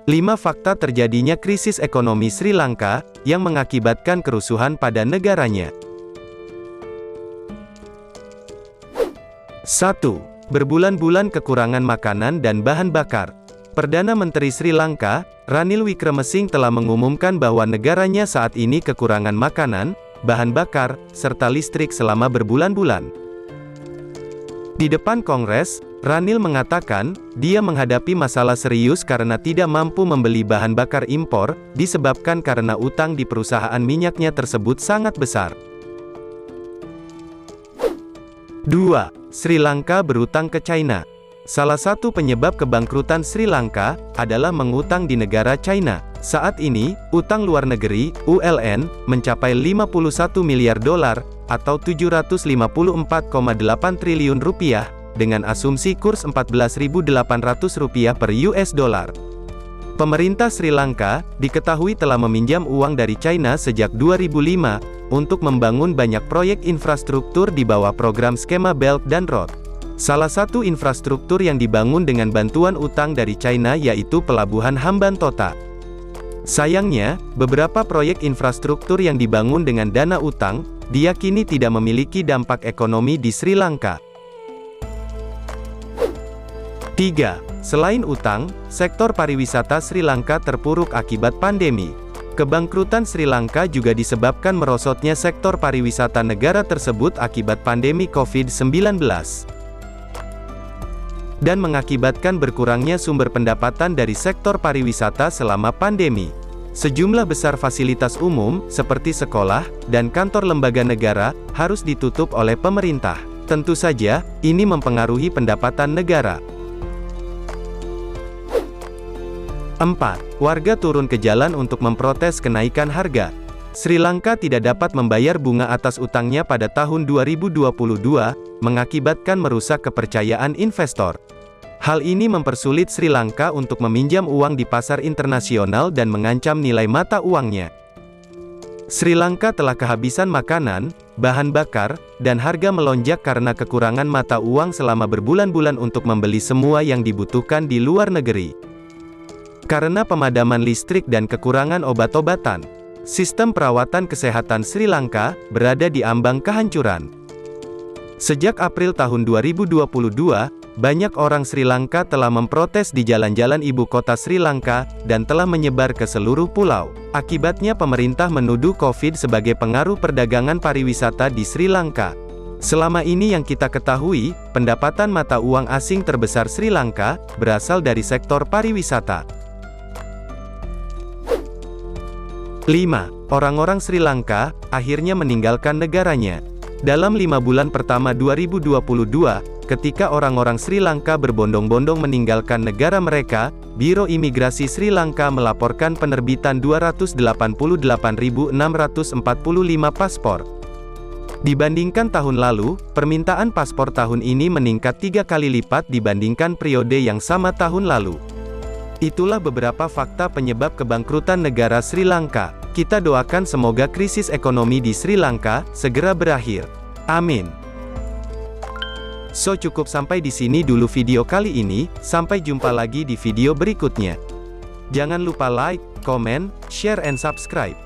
5 fakta terjadinya krisis ekonomi Sri Lanka, yang mengakibatkan kerusuhan pada negaranya. 1. Berbulan-bulan kekurangan makanan dan bahan bakar. Perdana Menteri Sri Lanka, Ranil Wickremesinghe telah mengumumkan bahwa negaranya saat ini kekurangan makanan, bahan bakar, serta listrik selama berbulan-bulan. Di depan Kongres, Ranil mengatakan, dia menghadapi masalah serius karena tidak mampu membeli bahan bakar impor, disebabkan karena utang di perusahaan minyaknya tersebut sangat besar. 2. Sri Lanka berutang ke China. Salah satu penyebab kebangkrutan Sri Lanka, adalah mengutang di negara China. Saat ini, utang luar negeri, ULN, mencapai 51 miliar dolar, atau 754,8 triliun rupiah, dengan asumsi kurs Rp14.800 per US dollar. Pemerintah Sri Lanka, diketahui telah meminjam uang dari China sejak 2005, untuk membangun banyak proyek infrastruktur di bawah program skema Belt dan Road. Salah satu infrastruktur yang dibangun dengan bantuan utang dari China yaitu Pelabuhan Hambantota. Sayangnya, beberapa proyek infrastruktur yang dibangun dengan dana utang, diyakini tidak memiliki dampak ekonomi di Sri Lanka. 3. Selain utang, sektor pariwisata Sri Lanka terpuruk akibat pandemi. Kebangkrutan Sri Lanka juga disebabkan merosotnya sektor pariwisata negara tersebut akibat pandemi COVID-19. Dan mengakibatkan berkurangnya sumber pendapatan dari sektor pariwisata selama pandemi. Sejumlah besar fasilitas umum, seperti sekolah, dan kantor lembaga negara, harus ditutup oleh pemerintah. Tentu saja, ini mempengaruhi pendapatan negara. 4. Warga turun ke jalan untuk memprotes kenaikan harga. Sri Lanka tidak dapat membayar bunga atas utangnya pada tahun 2022, mengakibatkan merusak kepercayaan investor. Hal ini mempersulit Sri Lanka untuk meminjam uang di pasar internasional dan mengancam nilai mata uangnya. Sri Lanka telah kehabisan makanan, bahan bakar, dan harga melonjak karena kekurangan mata uang selama berbulan-bulan untuk membeli semua yang dibutuhkan di luar negeri. Karena pemadaman listrik dan kekurangan obat-obatan, sistem perawatan kesehatan Sri Lanka berada di ambang kehancuran. Sejak April tahun 2022, banyak orang Sri Lanka telah memprotes di jalan-jalan ibu kota Sri Lanka, dan telah menyebar ke seluruh pulau. Akibatnya pemerintah menuduh COVID sebagai pengaruh perdagangan pariwisata di Sri Lanka. Selama ini yang kita ketahui, pendapatan mata uang asing terbesar Sri Lanka, berasal dari sektor pariwisata. 5. Orang-orang Sri Lanka, akhirnya meninggalkan negaranya. Dalam 5 bulan pertama 2022, ketika orang-orang Sri Lanka berbondong-bondong meninggalkan negara mereka, Biro Imigrasi Sri Lanka melaporkan penerbitan 288.645 paspor. Dibandingkan tahun lalu, permintaan paspor tahun ini meningkat 3 kali lipat dibandingkan periode yang sama tahun lalu. Itulah beberapa fakta penyebab kebangkrutan negara Sri Lanka. Kita doakan semoga krisis ekonomi di Sri Lanka segera berakhir. Amin. So cukup sampai di sini dulu video kali ini, sampai jumpa lagi di video berikutnya. Jangan lupa like, comment, share and subscribe.